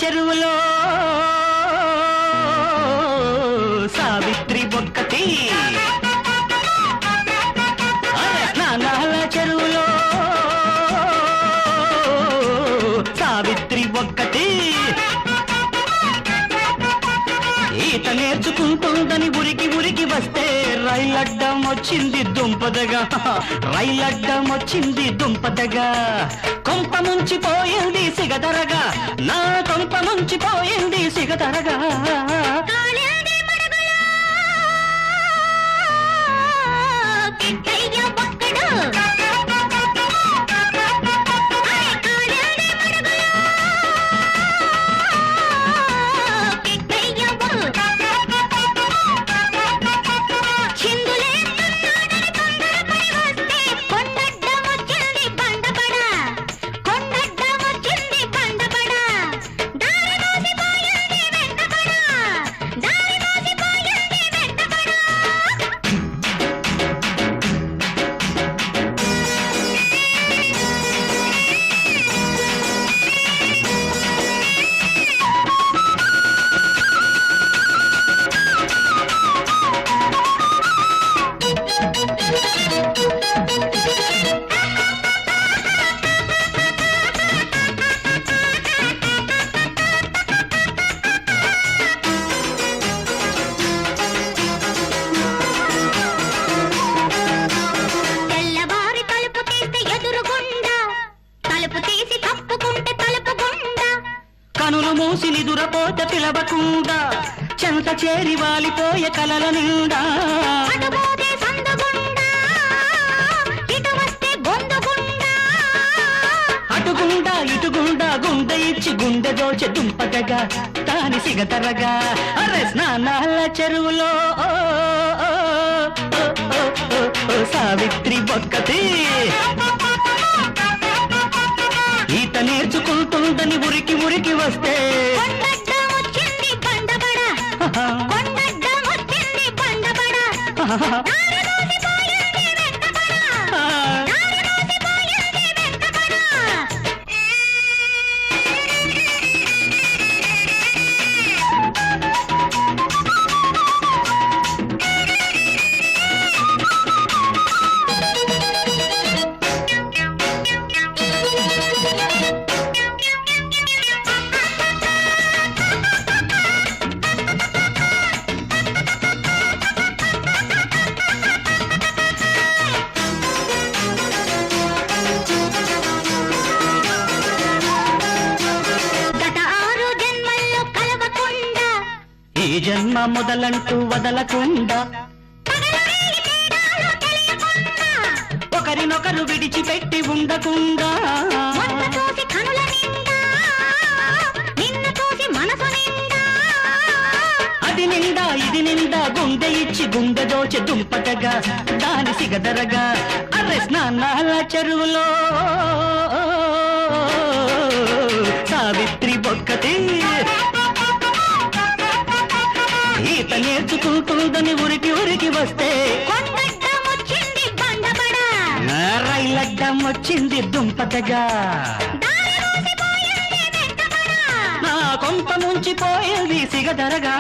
చెరువులో సావిత్రి ఒక్కటి, స్నానాల చెరువులో సావిత్రి ఒక్కటి. ఈత నేర్చుకుంటుందని ఉరికి ఉరికి వస్తే రైలడ్డం వచ్చింది దుంపదగా, రైలడ్డం వచ్చింది దుంపదగా. కొంప ముంచిపోయింది సిగదరగా, నా కొంప ముంచిపోయింది సిగదరగా. కనులు మూసి నిదురపోత పిలవకుండా చెంత చేరి వాలిపోయే కలల నిండా. అటుగుండా ఇటుగుండా గుండె ఇచ్చి గుండె దోచె దుంపగగా తాని సిగతరగా. అరే స్నానాల చెరువులో సావిత్రి ఒక్కటి, ఈత నేర్చుకుంటుందని ఉరికి ఉరికి వస్తే ఈ జన్మ మొదలంటూ వదలకుండా ఒకరినొకరు విడిచిపెట్టి ఉండకుండా. అది నిండా ఇది నిండా గుండె ఇచ్చి గుండె దోచె దుంపటగా దాని సిగదరగా. అరే స్నానాల చెరువులో సావిత్రి ఒక్కటి, ఈత నేర్చుకుంటుందని ఉరికి ఉరికి వస్తే రైలడ్డం వచ్చింది దుంపతగా. నా కొంప ముంచిపోయేది సిగదరగా.